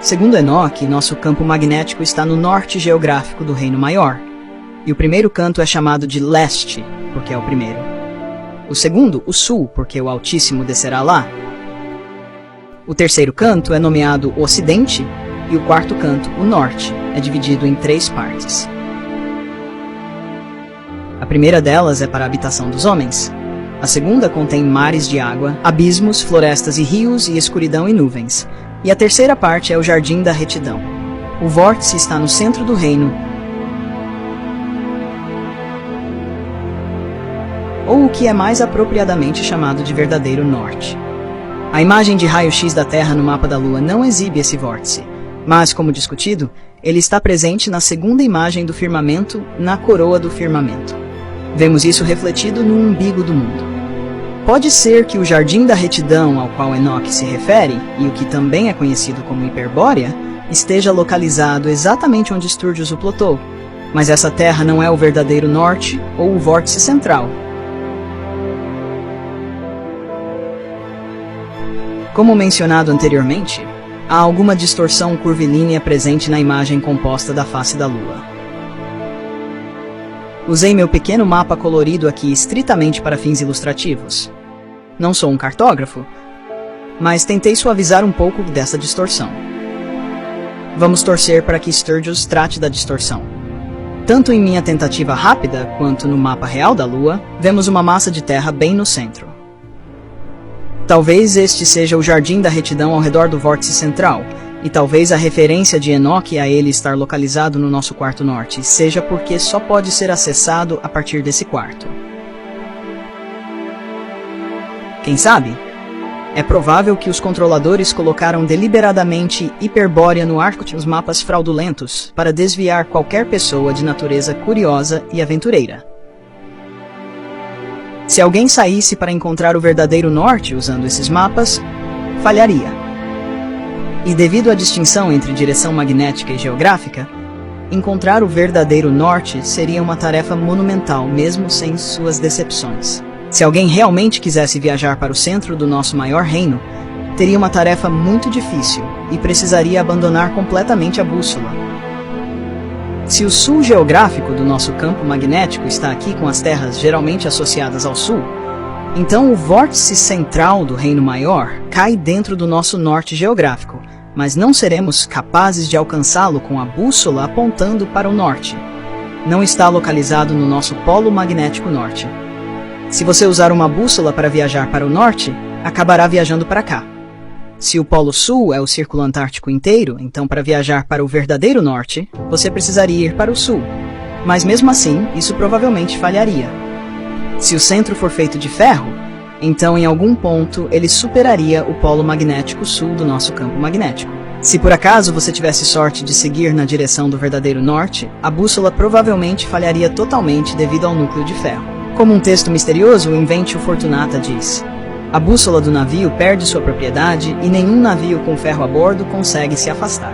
Segundo Enoque, nosso campo magnético está no norte geográfico do Reino Maior, e o primeiro canto é chamado de leste, porque é o primeiro. O segundo, o sul, porque o Altíssimo descerá lá. O terceiro canto é nomeado ocidente, e o quarto canto, o norte, é dividido em 3 partes. A primeira delas é para a habitação dos homens. A segunda contém mares de água, abismos, florestas e rios e escuridão e nuvens. E a terceira parte é o Jardim da Retidão. O vórtice está no centro do reino, ou o que é mais apropriadamente chamado de verdadeiro norte. A imagem de raio-x da Terra no mapa da Lua não exibe esse vórtice, mas, como discutido, ele está presente na segunda imagem do firmamento, na coroa do firmamento. Vemos isso refletido no umbigo do mundo. Pode ser que o Jardim da Retidão ao qual Enoque se refere, e o que também é conhecido como Hiperbórea, esteja localizado exatamente onde Sturgios o plotou, mas essa terra não é o verdadeiro norte ou o vórtice central. Como mencionado anteriormente, há alguma distorção curvilínea presente na imagem composta da face da Lua. Usei meu pequeno mapa colorido aqui estritamente para fins ilustrativos. Não sou um cartógrafo, mas tentei suavizar um pouco dessa distorção. Vamos torcer para que Sturgios trate da distorção. Tanto em minha tentativa rápida, quanto no mapa real da Lua, vemos uma massa de terra bem no centro. Talvez este seja o Jardim da Retidão ao redor do vórtice central, e talvez a referência de Enoque a ele estar localizado no nosso quarto norte seja porque só pode ser acessado a partir desse quarto. Quem sabe? É provável que os controladores colocaram deliberadamente Hiperbórea no arco de os mapas fraudulentos para desviar qualquer pessoa de natureza curiosa e aventureira. Se alguém saísse para encontrar o verdadeiro norte usando esses mapas, falharia. E devido à distinção entre direção magnética e geográfica, encontrar o verdadeiro norte seria uma tarefa monumental, mesmo sem suas decepções. Se alguém realmente quisesse viajar para o centro do nosso maior reino, teria uma tarefa muito difícil e precisaria abandonar completamente a bússola. Se o sul geográfico do nosso campo magnético está aqui com as terras geralmente associadas ao sul, então o vórtice central do Reino Maior cai dentro do nosso norte geográfico, mas não seremos capazes de alcançá-lo com a bússola apontando para o norte. Não está localizado no nosso polo magnético norte. Se você usar uma bússola para viajar para o norte, acabará viajando para cá. Se o Polo Sul é o Círculo Antártico inteiro, então para viajar para o verdadeiro norte, você precisaria ir para o sul. Mas mesmo assim, isso provavelmente falharia. Se o centro for feito de ferro, então em algum ponto ele superaria o Polo Magnético Sul do nosso campo magnético. Se por acaso você tivesse sorte de seguir na direção do verdadeiro norte, a bússola provavelmente falharia totalmente devido ao núcleo de ferro. Como um texto misterioso, o Inventio Fortunata diz: a bússola do navio perde sua propriedade e nenhum navio com ferro a bordo consegue se afastar.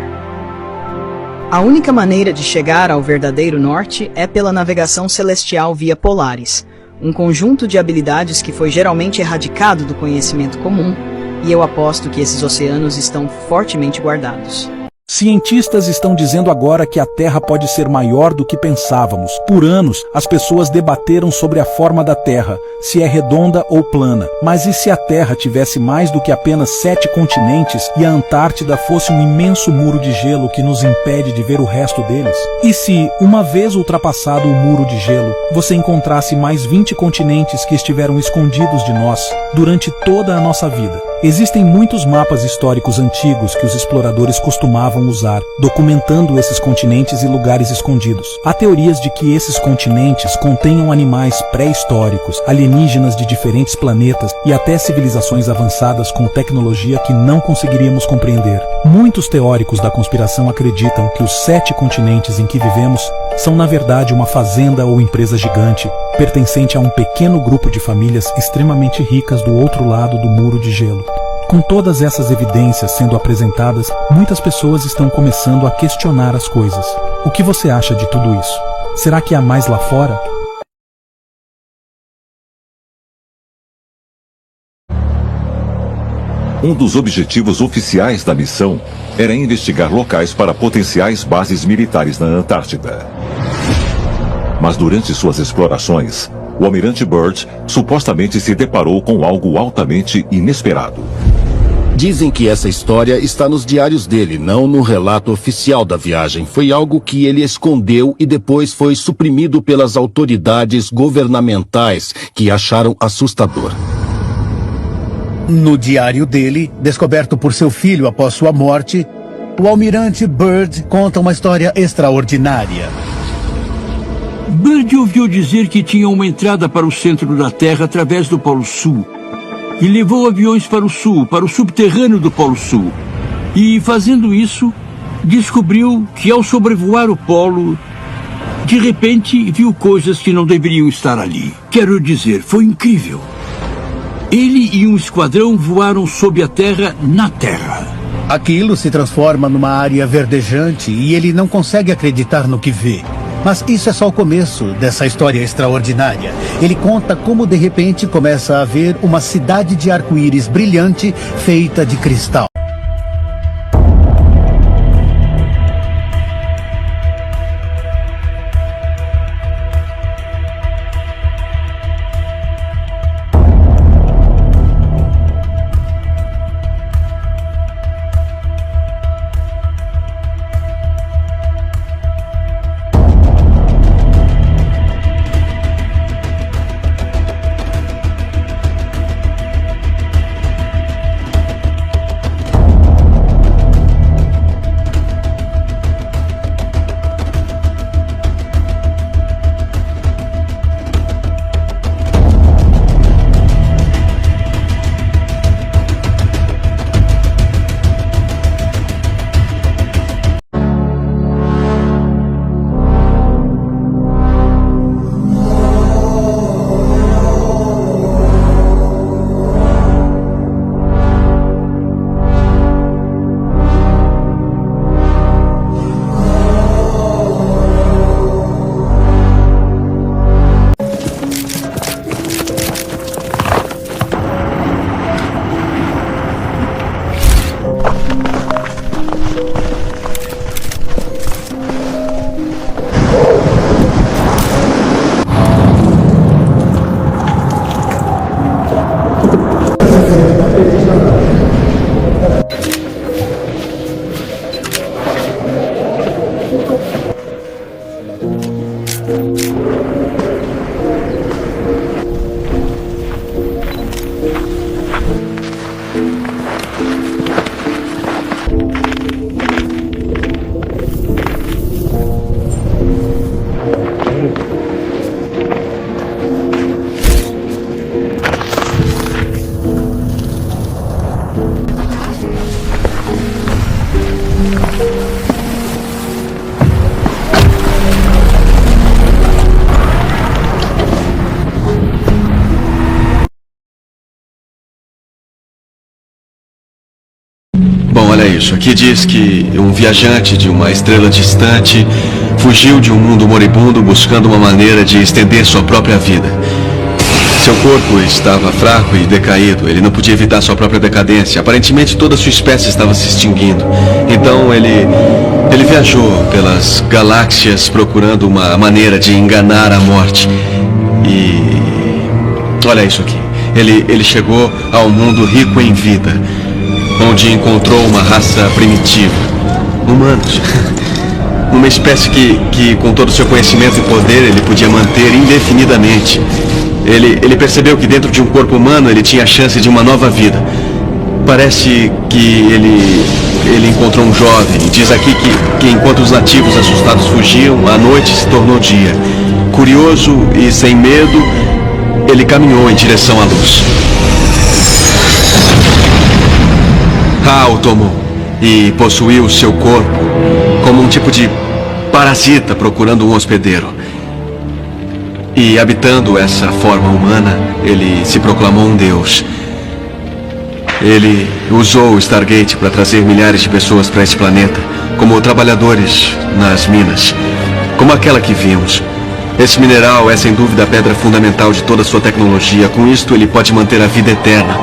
A única maneira de chegar ao verdadeiro norte é pela navegação celestial via Polaris, um conjunto de habilidades que foi geralmente erradicado do conhecimento comum, e eu aposto que esses oceanos estão fortemente guardados. Cientistas estão dizendo agora que a Terra pode ser maior do que pensávamos. Por anos, as pessoas debateram sobre a forma da Terra, se é redonda ou plana. Mas e se a Terra tivesse mais do que apenas 7 continentes e a Antártida fosse um imenso muro de gelo que nos impede de ver o resto deles? E se, uma vez ultrapassado o muro de gelo, você encontrasse mais 20 continentes que estiveram escondidos de nós durante toda a nossa vida? Existem muitos mapas históricos antigos que os exploradores costumavam usar, documentando esses continentes e lugares escondidos. Há teorias de que esses continentes contenham animais pré-históricos, alienígenas de diferentes planetas e até civilizações avançadas com tecnologia que não conseguiríamos compreender. Muitos teóricos da conspiração acreditam que os 7 continentes em que vivemos são na verdade uma fazenda ou empresa gigante, pertencente a um pequeno grupo de famílias extremamente ricas do outro lado do muro de gelo. Com todas essas evidências sendo apresentadas, muitas pessoas estão começando a questionar as coisas. O que você acha de tudo isso? Será que há mais lá fora? Um dos objetivos oficiais da missão era investigar locais para potenciais bases militares na Antártida. Mas durante suas explorações, o almirante Byrd supostamente se deparou com algo altamente inesperado. Dizem que essa história está nos diários dele, não no relato oficial da viagem. Foi algo que ele escondeu e depois foi suprimido pelas autoridades governamentais, que acharam assustador. No diário dele, descoberto por seu filho após sua morte, o almirante Byrd conta uma história extraordinária. Byrd ouviu dizer que tinha uma entrada para o centro da Terra através do Polo Sul. E levou aviões para o sul, para o subterrâneo do Polo Sul. E, fazendo isso, descobriu que ao sobrevoar o Polo, de repente viu coisas que não deveriam estar ali. Quero dizer, foi incrível. Ele e um esquadrão voaram sob a Terra na Terra. Aquilo se transforma numa área verdejante e ele não consegue acreditar no que vê. Mas isso é só o começo dessa história extraordinária. Ele conta como de repente começa a haver uma cidade de arco-íris brilhante feita de cristal. Bom, olha isso. Aqui diz que um viajante de uma estrela distante fugiu de um mundo moribundo buscando uma maneira de estender sua própria vida. Seu corpo estava fraco e decaído. Ele não podia evitar sua própria decadência. Aparentemente toda a sua espécie estava se extinguindo. Então ele viajou pelas galáxias procurando uma maneira de enganar a morte. E olha isso aqui. Ele chegou ao mundo rico em vida, onde encontrou uma raça primitiva, humanos. Uma espécie que com todo o seu conhecimento e poder, ele podia manter indefinidamente. Ele percebeu que dentro de um corpo humano ele tinha a chance de uma nova vida. Parece que ele encontrou um jovem. Diz aqui que enquanto os nativos assustados fugiam, a noite se tornou dia. Curioso e sem medo, ele caminhou em direção à luz. Ra o tomou e possuiu seu corpo como um tipo de parasita procurando um hospedeiro. E habitando essa forma humana, ele se proclamou um deus. Ele usou o Stargate para trazer milhares de pessoas para esse planeta, como trabalhadores nas minas, como aquela que vimos. Esse mineral é sem dúvida a pedra fundamental de toda a sua tecnologia. Com isto ele pode manter a vida eterna.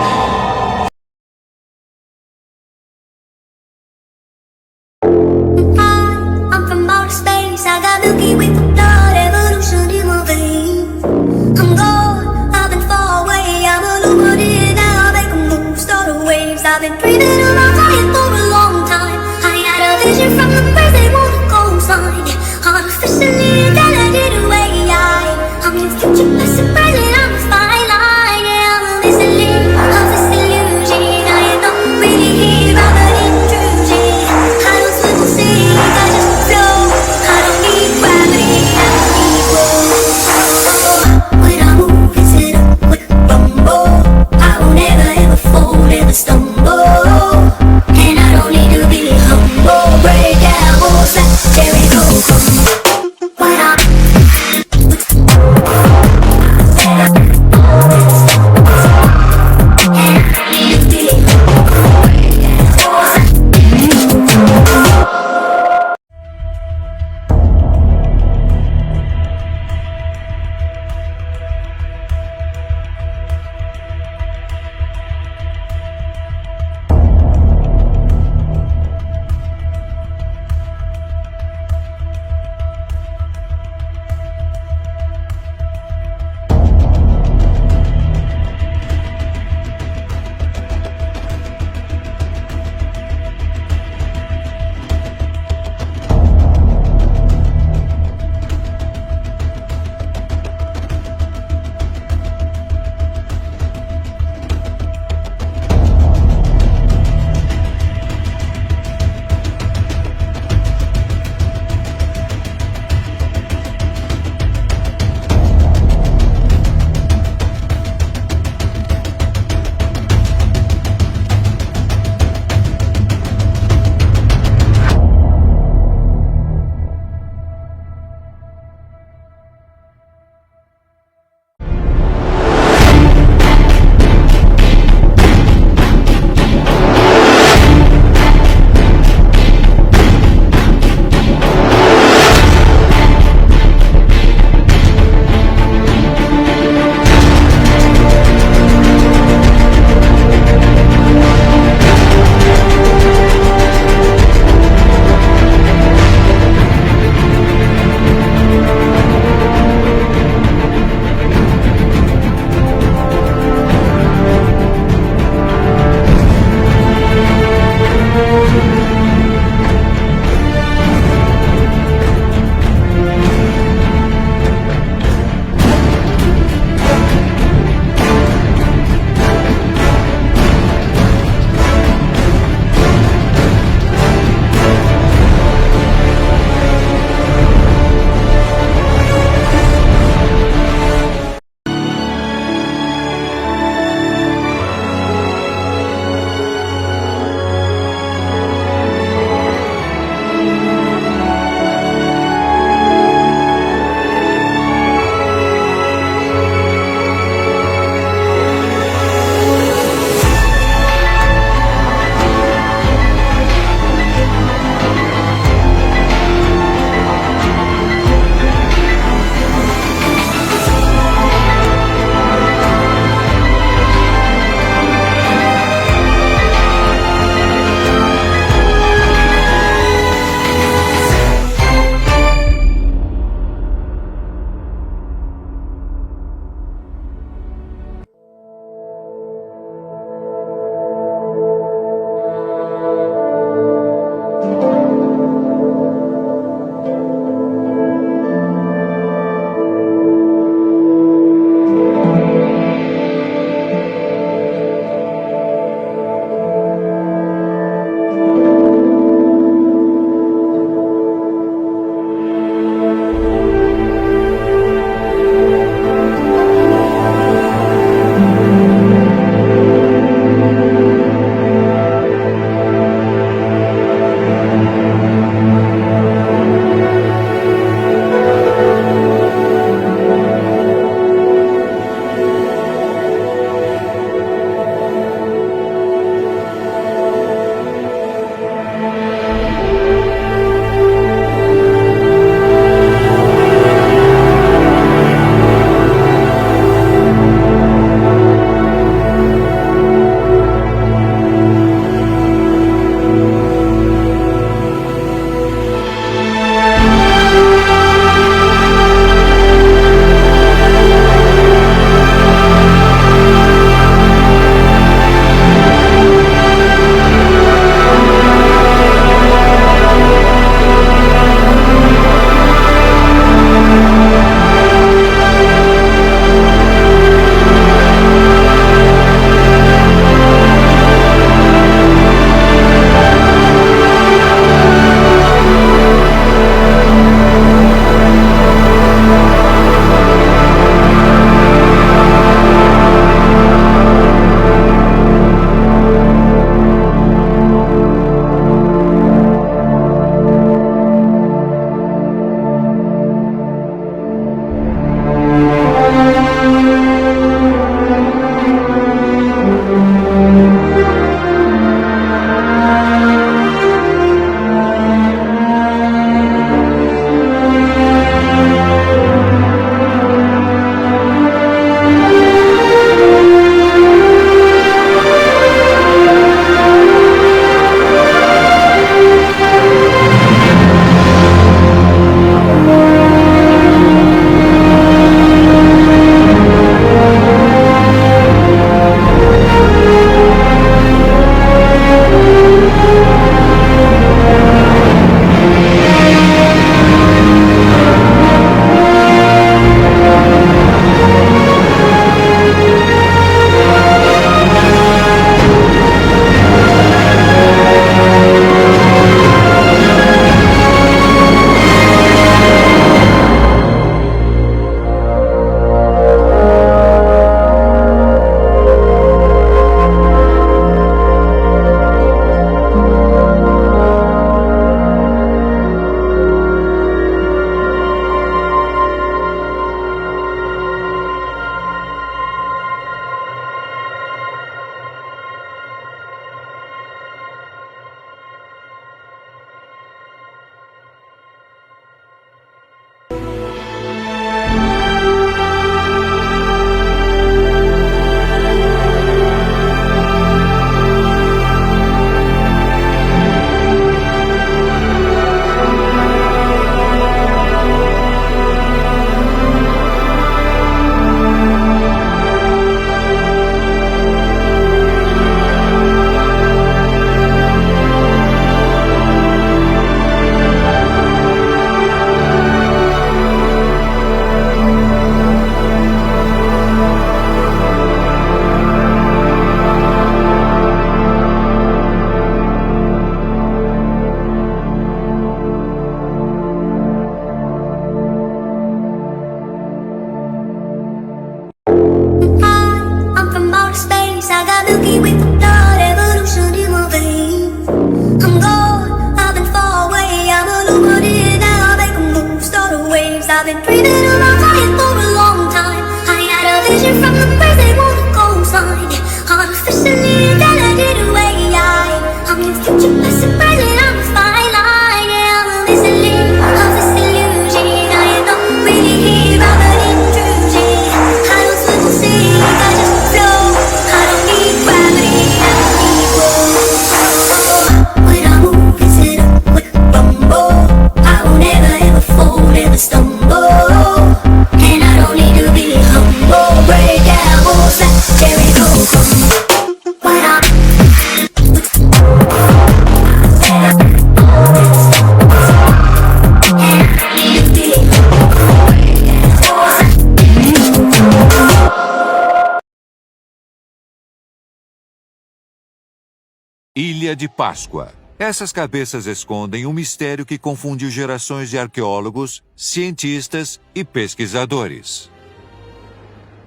Ilha de Páscoa. Essas cabeças escondem um mistério que confundiu gerações de arqueólogos, cientistas e pesquisadores.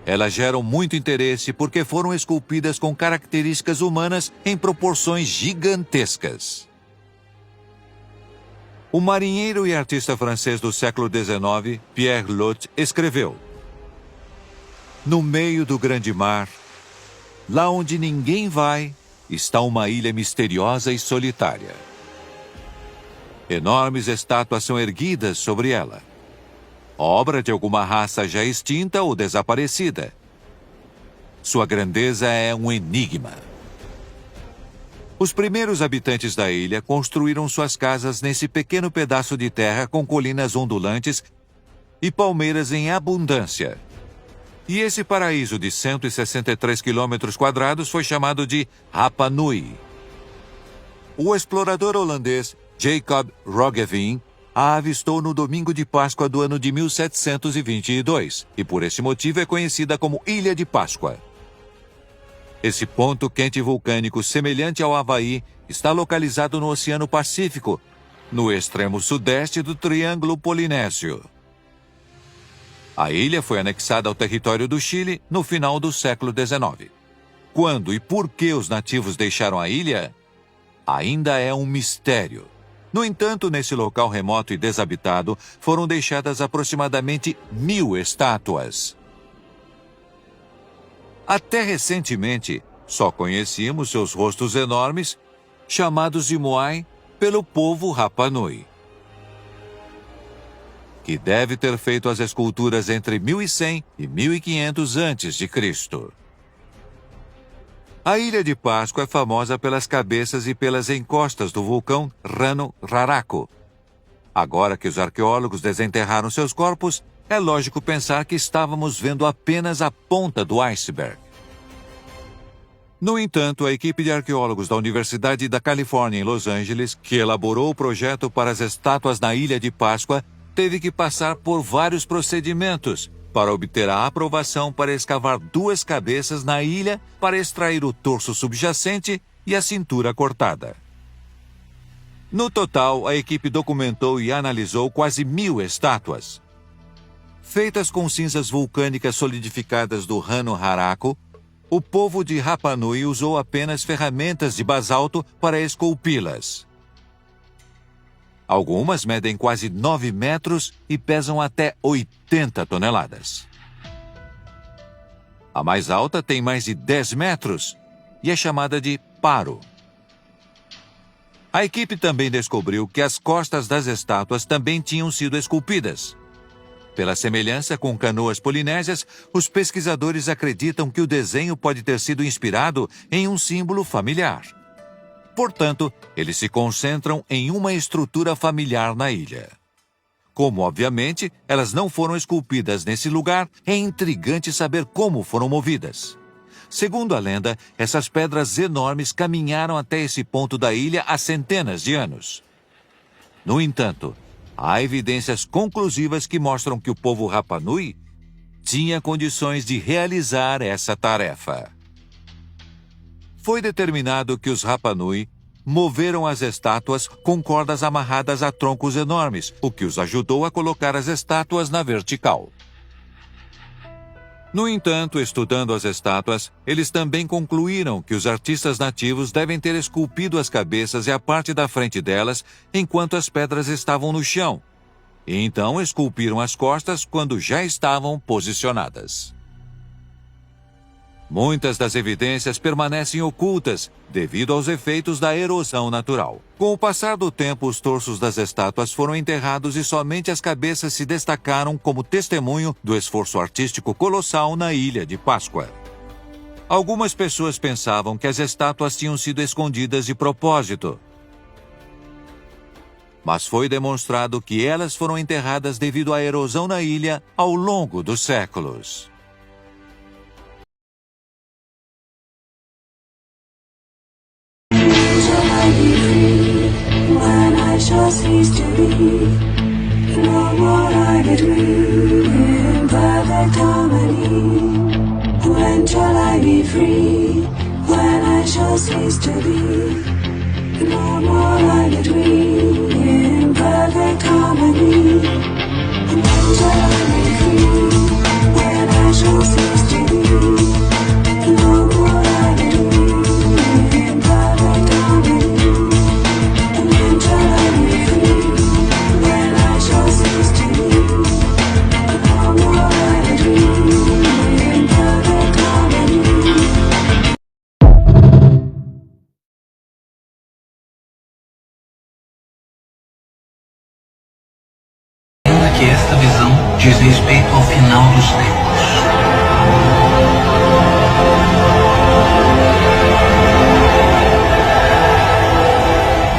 Elas geram muito interesse porque foram esculpidas com características humanas em proporções gigantescas. O marinheiro e artista francês do século XIX, Pierre Lot, escreveu: "No meio do grande mar, lá onde ninguém vai, está uma ilha misteriosa e solitária. Enormes estátuas são erguidas sobre ela, obra de alguma raça já extinta ou desaparecida. Sua grandeza é um enigma. Os primeiros habitantes da ilha construíram suas casas nesse pequeno pedaço de terra com colinas ondulantes e palmeiras em abundância. E esse paraíso de 163 quilômetros quadrados foi chamado de Rapa Nui. O explorador holandês Jacob Roggeveen a avistou no domingo de Páscoa do ano de 1722, e por esse motivo é conhecida como Ilha de Páscoa. Esse ponto quente vulcânico semelhante ao Havaí está localizado no Oceano Pacífico, no extremo sudeste do Triângulo Polinésio. A ilha foi anexada ao território do Chile no final do século XIX. Quando e por que os nativos deixaram a ilha? Ainda é um mistério. No entanto, nesse local remoto e desabitado, foram deixadas aproximadamente 1000 estátuas. Até recentemente, só conhecíamos seus rostos enormes, chamados de Moai pelo povo Rapa Nui, que deve ter feito as esculturas entre 1100 e 1500 a.C. A Ilha de Páscoa é famosa pelas cabeças e pelas encostas do vulcão Rano Raraku. Agora que os arqueólogos desenterraram seus corpos, é lógico pensar que estávamos vendo apenas a ponta do iceberg. No entanto, a equipe de arqueólogos da Universidade da Califórnia em Los Angeles, que elaborou o projeto para as estátuas na Ilha de Páscoa, teve que passar por vários procedimentos para obter a aprovação para escavar 2 cabeças na ilha para extrair o torso subjacente e a cintura cortada. No total, a equipe documentou e analisou quase 1000 estátuas. Feitas com cinzas vulcânicas solidificadas do Rano Raraku, o povo de Rapa Nui usou apenas ferramentas de basalto para esculpi-las. Algumas medem quase 9 metros e pesam até 80 toneladas. A mais alta tem mais de 10 metros e é chamada de paro. A equipe também descobriu que as costas das estátuas também tinham sido esculpidas. Pela semelhança com canoas polinésias, os pesquisadores acreditam que o desenho pode ter sido inspirado em um símbolo familiar. Portanto, eles se concentram em uma estrutura familiar na ilha. Como, obviamente, elas não foram esculpidas nesse lugar, é intrigante saber como foram movidas. Segundo a lenda, essas pedras enormes caminharam até esse ponto da ilha há centenas de anos. No entanto, há evidências conclusivas que mostram que o povo Rapa Nui tinha condições de realizar essa tarefa. Foi determinado que os Rapa Nui moveram as estátuas com cordas amarradas a troncos enormes, o que os ajudou a colocar as estátuas na vertical. No entanto, estudando as estátuas, eles também concluíram que os artistas nativos devem ter esculpido as cabeças e a parte da frente delas enquanto as pedras estavam no chão, e então esculpiram as costas quando já estavam posicionadas. Muitas das evidências permanecem ocultas devido aos efeitos da erosão natural. Com o passar do tempo, os torsos das estátuas foram enterrados e somente as cabeças se destacaram como testemunho do esforço artístico colossal na Ilha de Páscoa. Algumas pessoas pensavam que as estátuas tinham sido escondidas de propósito, mas foi demonstrado que elas foram enterradas devido à erosão na ilha ao longo dos séculos. When I shall cease to be, no more I get weak in perfect harmony. When shall I be free? When I shall cease to be, No more like a dream in perfect harmony. And then shall I be free when I shall cease to be. No more like a dream in perfect harmony. And then shall I be free when I shall cease to be. No more like a dream in perfect harmony. Que esta visão diz respeito ao final dos tempos.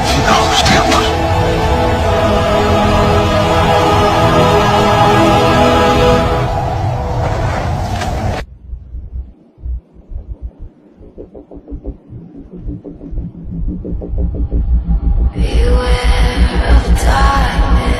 Final dos tempos. Beware of darkness.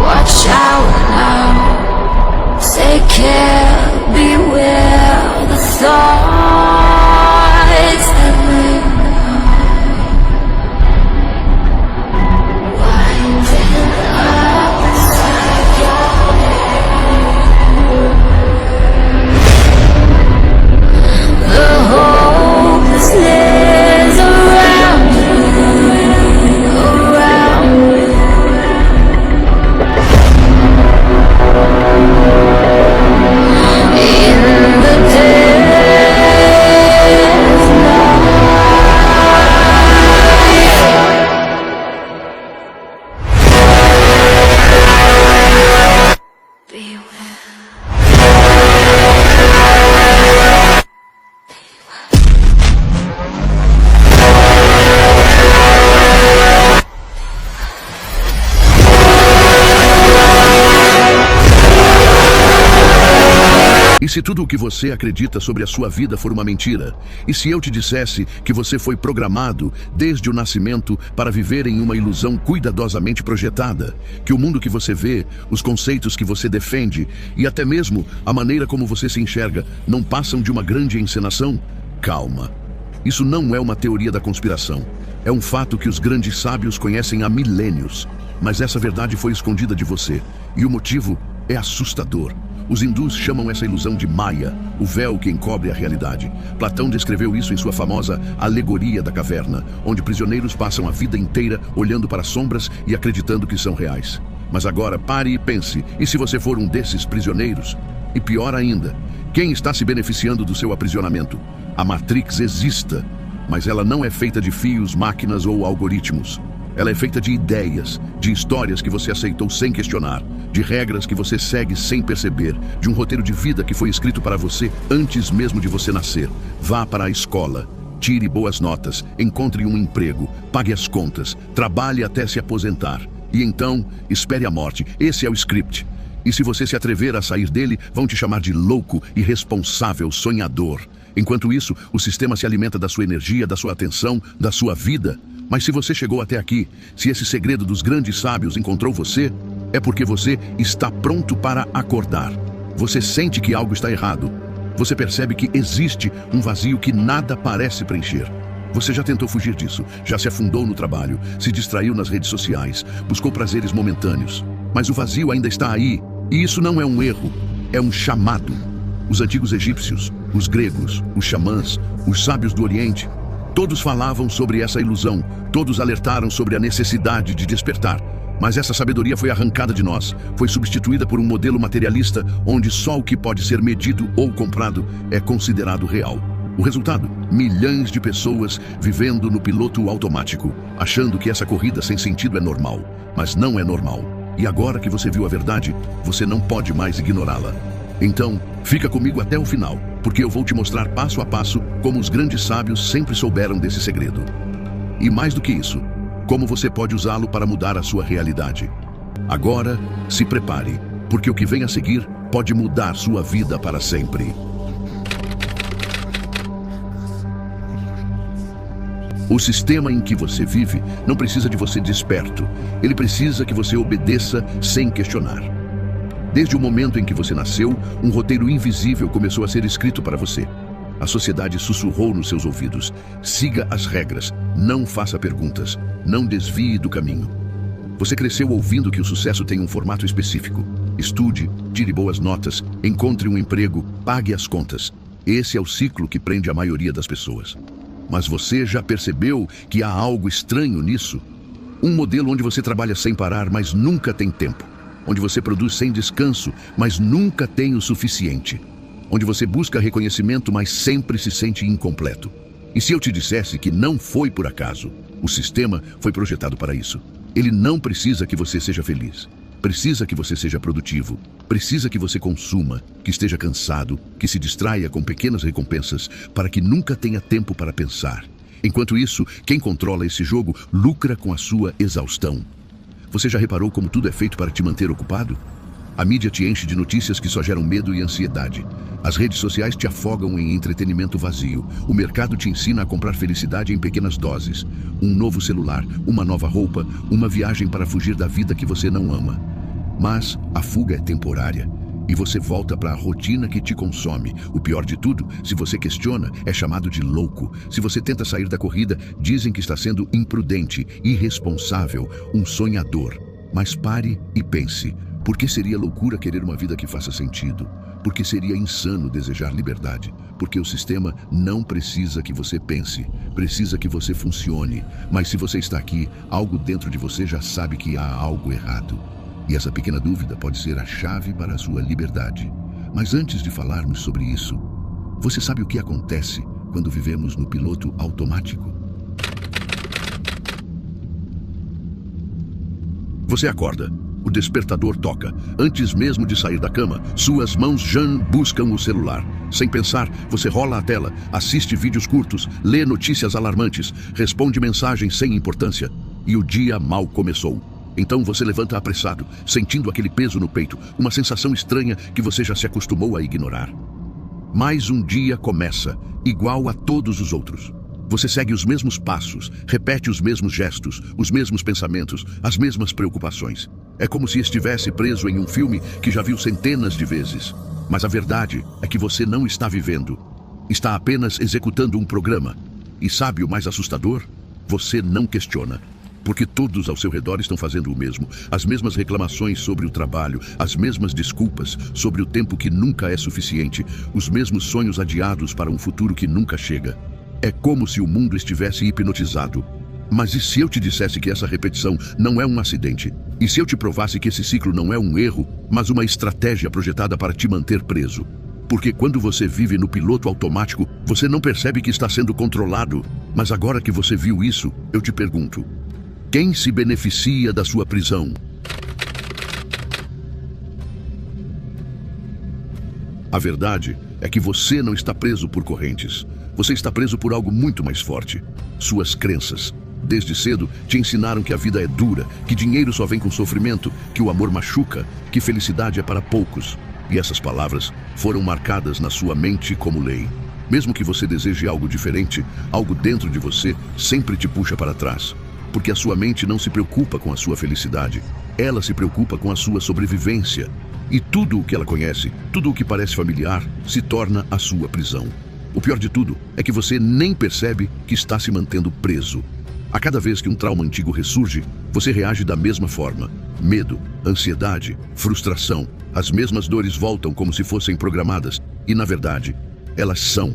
Watch out now, take care, beware the thoughts that linger, winding up inside your head. The hopelessness around you, around you. In the E se tudo o que você acredita sobre a sua vida for uma mentira? E se eu te dissesse que você foi programado desde o nascimento para viver em uma ilusão cuidadosamente projetada? Que o mundo que você vê, os conceitos que você defende e até mesmo a maneira como você se enxerga não passam de uma grande encenação? Calma. Isso não é uma teoria da conspiração. É um fato que os grandes sábios conhecem há milênios. Mas essa verdade foi escondida de você. E o motivo é assustador. Os hindus chamam essa ilusão de Maya, o véu que encobre a realidade. Platão descreveu isso em sua famosa Alegoria da Caverna, onde prisioneiros passam a vida inteira olhando para sombras e acreditando que são reais. Mas agora pare e pense, e se você for um desses prisioneiros? E pior ainda, quem está se beneficiando do seu aprisionamento? A Matrix existe, mas ela não é feita de fios, máquinas ou algoritmos. Ela é feita de ideias, de histórias que você aceitou sem questionar, de regras que você segue sem perceber, de um roteiro de vida que foi escrito para você antes mesmo de você nascer. Vá para a escola, tire boas notas, encontre um emprego, pague as contas, trabalhe até se aposentar. E então, espere a morte. Esse é o script. E se você se atrever a sair dele, vão te chamar de louco, irresponsável, sonhador. Enquanto isso, o sistema se alimenta da sua energia, da sua atenção, da sua vida. Mas se você chegou até aqui, se esse segredo dos grandes sábios encontrou você, é porque você está pronto para acordar. Você sente que algo está errado. Você percebe que existe um vazio que nada parece preencher. Você já tentou fugir disso, já se afundou no trabalho, se distraiu nas redes sociais, buscou prazeres momentâneos. Mas o vazio ainda está aí, e isso não é um erro, é um chamado. Os antigos egípcios, os gregos, os xamãs, os sábios do Oriente, todos falavam sobre essa ilusão, todos alertaram sobre a necessidade de despertar. Mas essa sabedoria foi arrancada de nós, foi substituída por um modelo materialista onde só o que pode ser medido ou comprado é considerado real. O resultado? Milhões de pessoas vivendo no piloto automático, achando que essa corrida sem sentido é normal, mas não é normal. E agora que você viu a verdade, você não pode mais ignorá-la. Então, fica comigo até o final, porque eu vou te mostrar passo a passo como os grandes sábios sempre souberam desse segredo. E mais do que isso, como você pode usá-lo para mudar a sua realidade. Agora, se prepare, porque o que vem a seguir pode mudar sua vida para sempre. O sistema em que você vive não precisa de você desperto. Ele precisa que você obedeça sem questionar. Desde o momento em que você nasceu, um roteiro invisível começou a ser escrito para você. A sociedade sussurrou nos seus ouvidos: siga as regras, não faça perguntas, não desvie do caminho. Você cresceu ouvindo que o sucesso tem um formato específico. Estude, tire boas notas, encontre um emprego, pague as contas. Esse é o ciclo que prende a maioria das pessoas. Mas você já percebeu que há algo estranho nisso? Um modelo onde você trabalha sem parar, mas nunca tem tempo. Onde você produz sem descanso, mas nunca tem o suficiente. Onde você busca reconhecimento, mas sempre se sente incompleto. E se eu te dissesse que não foi por acaso? O sistema foi projetado para isso. Ele não precisa que você seja feliz. Precisa que você seja produtivo. Precisa que você consuma, que esteja cansado, que se distraia com pequenas recompensas, para que nunca tenha tempo para pensar. Enquanto isso, quem controla esse jogo lucra com a sua exaustão. Você já reparou como tudo é feito para te manter ocupado? A mídia te enche de notícias que só geram medo e ansiedade. As redes sociais te afogam em entretenimento vazio. O mercado te ensina a comprar felicidade em pequenas doses. Um novo celular, uma nova roupa, uma viagem para fugir da vida que você não ama. Mas a fuga é temporária. E você volta para a rotina que te consome. O pior de tudo, se você questiona, é chamado de louco. Se você tenta sair da corrida, dizem que está sendo imprudente, irresponsável, um sonhador. Mas pare e pense. Por que seria loucura querer uma vida que faça sentido? Por que seria insano desejar liberdade? Porque o sistema não precisa que você pense, precisa que você funcione. Mas se você está aqui, algo dentro de você já sabe que há algo errado. E essa pequena dúvida pode ser a chave para a sua liberdade. Mas antes de falarmos sobre isso, você sabe o que acontece quando vivemos no piloto automático? Você acorda. O despertador toca. Antes mesmo de sair da cama, suas mãos já buscam o celular. Sem pensar, você rola a tela, assiste vídeos curtos, lê notícias alarmantes, responde mensagens sem importância. E o dia mal começou. Então você levanta apressado, sentindo aquele peso no peito, uma sensação estranha que você já se acostumou a ignorar. Mais um dia começa, igual a todos os outros. Você segue os mesmos passos, repete os mesmos gestos, os mesmos pensamentos, as mesmas preocupações. É como se estivesse preso em um filme que já viu centenas de vezes. Mas a verdade é que você não está vivendo. Está apenas executando um programa. E sabe o mais assustador? Você não questiona. Porque todos ao seu redor estão fazendo o mesmo. As mesmas reclamações sobre o trabalho, as mesmas desculpas sobre o tempo que nunca é suficiente, os mesmos sonhos adiados para um futuro que nunca chega. É como se o mundo estivesse hipnotizado. Mas e se eu te dissesse que essa repetição não é um acidente? E se eu te provasse que esse ciclo não é um erro, mas uma estratégia projetada para te manter preso? Porque quando você vive no piloto automático, você não percebe que está sendo controlado. Mas agora que você viu isso, eu te pergunto: quem se beneficia da sua prisão? A verdade é que você não está preso por correntes. Você está preso por algo muito mais forte. Suas crenças. Desde cedo, te ensinaram que a vida é dura, que dinheiro só vem com sofrimento, que o amor machuca, que felicidade é para poucos. E essas palavras foram marcadas na sua mente como lei. Mesmo que você deseje algo diferente, algo dentro de você sempre te puxa para trás. Porque a sua mente não se preocupa com a sua felicidade. Ela se preocupa com a sua sobrevivência. E tudo o que ela conhece, tudo o que parece familiar, se torna a sua prisão. O pior de tudo é que você nem percebe que está se mantendo preso. A cada vez que um trauma antigo ressurge, você reage da mesma forma. Medo, ansiedade, frustração. As mesmas dores voltam como se fossem programadas. E, na verdade, elas são.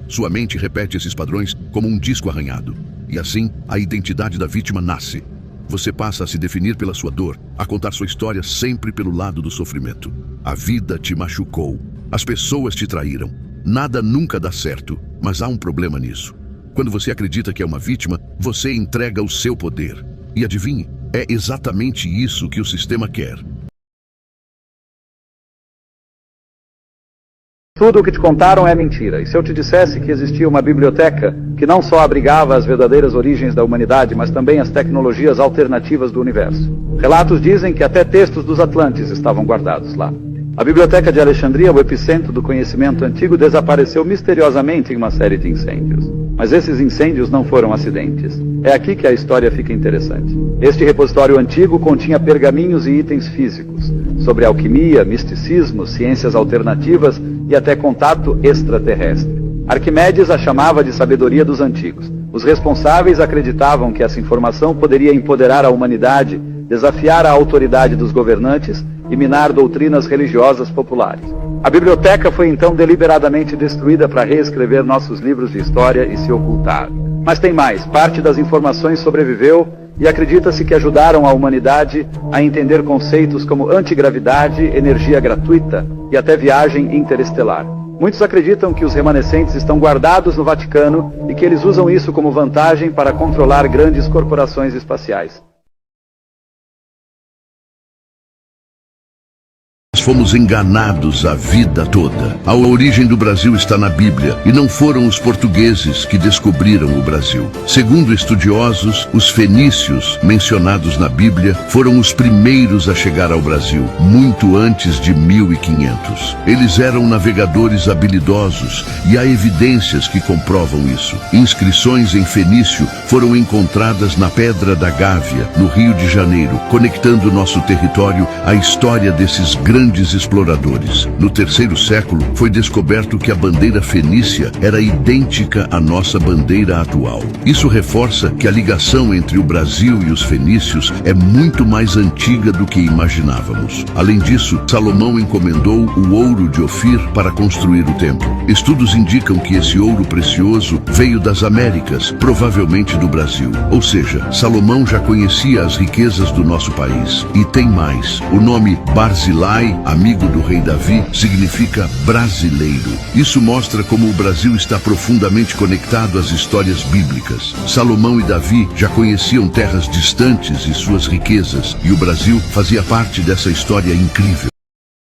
Sua mente repete esses padrões como um disco arranhado. E assim, a identidade da vítima nasce. Você passa a se definir pela sua dor, a contar sua história sempre pelo lado do sofrimento. A vida te machucou. As pessoas te traíram. Nada nunca dá certo, mas há um problema nisso. Quando você acredita que é uma vítima, você entrega o seu poder. E adivinhe, é exatamente isso que o sistema quer. Tudo o que te contaram é mentira. E se eu te dissesse que existia uma biblioteca que não só abrigava as verdadeiras origens da humanidade, mas também as tecnologias alternativas do universo? Relatos dizem que até textos dos Atlantes estavam guardados lá. A Biblioteca de Alexandria, o epicentro do conhecimento antigo, desapareceu misteriosamente em uma série de incêndios. Mas esses incêndios não foram acidentes. É aqui que a história fica interessante. Este repositório antigo continha pergaminhos e itens físicos sobre alquimia, misticismo, ciências alternativas e até contato extraterrestre. Arquimedes a chamava de sabedoria dos antigos. Os responsáveis acreditavam que essa informação poderia empoderar a humanidade, desafiar a autoridade dos governantes e minar doutrinas religiosas populares. A biblioteca foi então deliberadamente destruída para reescrever nossos livros de história e se ocultar. Mas tem mais, parte das informações sobreviveu e acredita-se que ajudaram a humanidade a entender conceitos como antigravidade, energia gratuita e até viagem interestelar. Muitos acreditam que os remanescentes estão guardados no Vaticano e que eles usam isso como vantagem para controlar grandes corporações espaciais. Fomos enganados a vida toda. A origem do Brasil está na Bíblia e não foram os portugueses que descobriram o Brasil. Segundo estudiosos, os fenícios, mencionados na Bíblia, foram os primeiros a chegar ao Brasil, muito antes de 1500. Eles eram navegadores habilidosos e há evidências que comprovam isso. Inscrições em fenício foram encontradas na Pedra da Gávea, no Rio de Janeiro, conectando nosso território à história desses grandes exploradores. No terceiro século, foi descoberto que a bandeira fenícia era idêntica à nossa bandeira atual. Isso reforça que a ligação entre o Brasil e os fenícios é muito mais antiga do que imaginávamos. Além disso, Salomão encomendou o ouro de Ofir para construir o templo. Estudos indicam que esse ouro precioso veio das Américas, provavelmente do Brasil. Ou seja, Salomão já conhecia as riquezas do nosso país. E tem mais. O nome Barzilai, amigo do rei Davi, significa brasileiro. Isso mostra como o Brasil está profundamente conectado às histórias bíblicas. Salomão e Davi já conheciam terras distantes e suas riquezas, e o Brasil fazia parte dessa história incrível.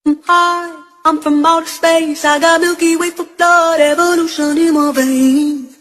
Hi, I'm from outer space. I got Milky Way for blood, evolution in my veins.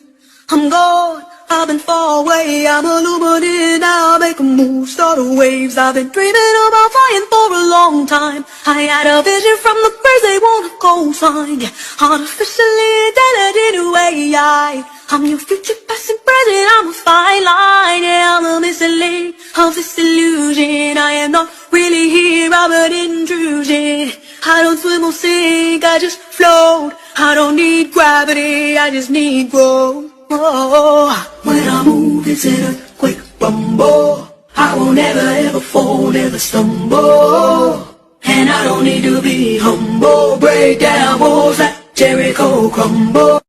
I'm God, I've been far away. I'm illuminated now, make a move, start waves. I've been dreaming about flying for a long time. I had a vision from the birds, they want a cosign. Yeah, artificially intelligent AI. I'm your future, past and present, I'm a fine line. Yeah, I'm a missing link of this illusion. I am not really here, I'm an intrusion. I don't swim or sink, I just float. I don't need gravity, I just need growth. Oh, when I move, it's an earthquake rumble. I won't ever fall, never stumble. And I don't need to be humble. Break down walls like Jericho crumble.